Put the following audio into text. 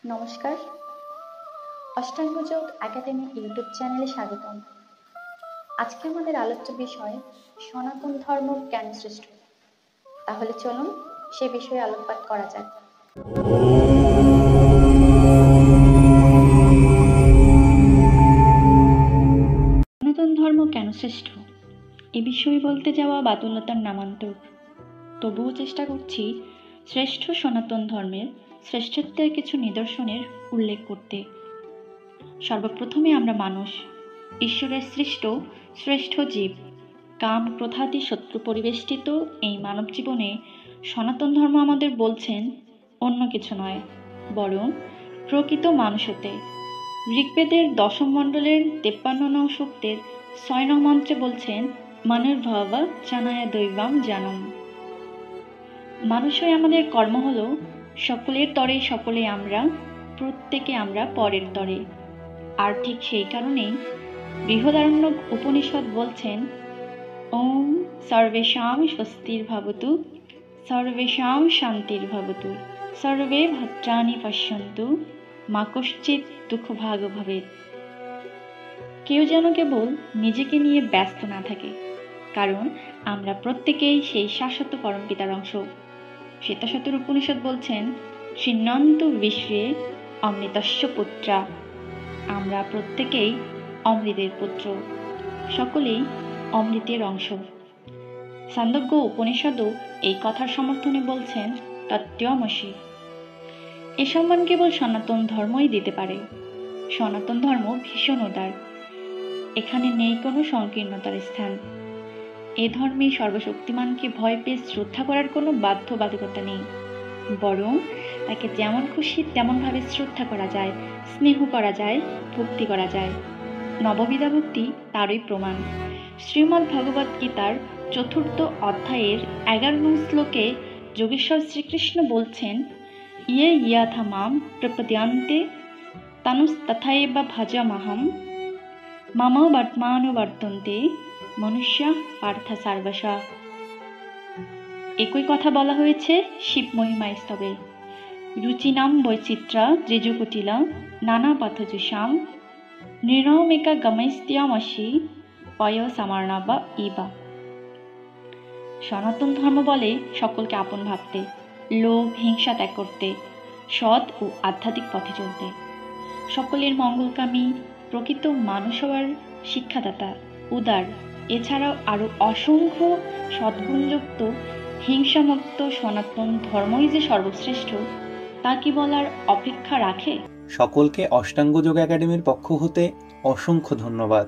নমস্কার, অষ্টাঙ্গ যোগ academy YouTube চ্যানেলে স্বাগতম। আজকে আমাদের আলোচ্য বিষয় সনাতন ধর্ম কেন শ্রেষ্ঠ। তাহলে চলুন সে বিষয়ে আলোকপাত করা যাক। সনাতন ধর্ম কেন শ্রেষ্ঠ এ বিষয়ে বলতে যাওয়া বাতুলতার নামান্তর। তবুও চেষ্টা করছি শ্রেষ্ঠ সনাতন ধর্মের শ্রেষ্ঠত্বের কিছু নিদর্শনের উল্লেখ করতে। সর্বপ্রথমে আমরা মানুষ, ঈশ্বরের সৃষ্ট শ্রেষ্ঠ জীব। কাম ক্রোধাদি শত্রু পরিবেষ্টিত এই মানব জীবনে সনাতন ধর্ম আমাদের বলছেন অন্য কিছু নয়, বরং প্রকৃত মানুষ হতে। ঋগ্বেদের দশম মণ্ডলের 53 নং সূক্তের 6 নং মন্ত্রে বলছেন মনুর্ভব জানায় দৈবাম জানম। মানুষ হয়ে আমাদের কর্ম হলো সকলের তরে সকলে আমরা, প্রত্যেকে আমরা পরের তরে। আর ঠিক সেই কারণেই বৃহদারণ্যক উপনিষদ বলছেন ওম সর্বেষাং স্বস্তির্ভবতু সর্বেষাং শান্তির্ভবতু সর্বে ভদ্রাণি পশ্যন্তু মা কশ্চিৎ দুঃখভাগ ভবেৎ। কেউ যেন কেবল নিজেকে নিয়ে ব্যস্ত না থাকে, কারণ আমরা প্রত্যেকেই সেই শাশ্বত পরমপিতার অংশ। শ্বেতাশতর উপনিষদ বলছেন শৃণ্বন্তু বিশ্বে অমৃতস্য পুত্রা। আমরা প্রত্যেকেই অমৃতের পুত্র, সকলেই অমৃতের অংশ। ছান্দোগ্য উপনিষদও এই কথার সমর্থনে বলছেন তত্ত্বমসি। এ সম্মান কেবল সনাতন ধর্মই দিতে পারে। সনাতন ধর্ম ভীষণ উদার, এখানে নেই কোনো সংকীর্ণতার স্থান। এ ধর্মে সর্বশক্তিমানকে ভয় পেয়ে শ্রদ্ধা করার কোনো বাধ্যবাধকতা নেই, বরং তাকে যেমন খুশি তেমনভাবে শ্রদ্ধা করা যায়, স্নেহ করা যায়, ভক্তি করা যায়। নববিধা ভক্তি তারই প্রমাণ। শ্রীমদ্ ভগবদ গীতার 4th অধ্যায়ের 11 নং শ্লোকে যোগেশ্বর শ্রীকৃষ্ণ বলছেন ইয়ে ইয়াথা মাম প্রপদ্যন্তে তনুস্তথাএব ভজামহং মম বর্তমানুবর্তন্তে মনুষ্যা পার্থ সর্বশা। একই কথা বলা হয়েছে শিব মহিমা স্তবে। রুচিনাম বৈচিত্রা ত্রিজুকুটিলা নানা পথজুষাম নৃণমেকা গমস্ত্যমসি পয় সামার্ণবা ইবা। সনাতন ধর্ম বলে সকলকে আপন ভাবতে, লোভ হিংসা ত্যাগ করতে, সৎ ও আধ্যাত্মিক পথে চলতে। সকলের মঙ্গলকামী, প্রকৃত মানুষ হওয়ার শিক্ষাদাতা, উদার। এছাড়াও আরো অসংখ্য সদ্গুণযুক্ত হিংসামুক্ত সনাতন ধর্মই যে সর্বশ্রেষ্ঠ তা কি বলার অপেক্ষা রাখে? সকলকে অষ্টাঙ্গ যোগ একাডেমির পক্ষ হতে অসংখ্য ধন্যবাদ।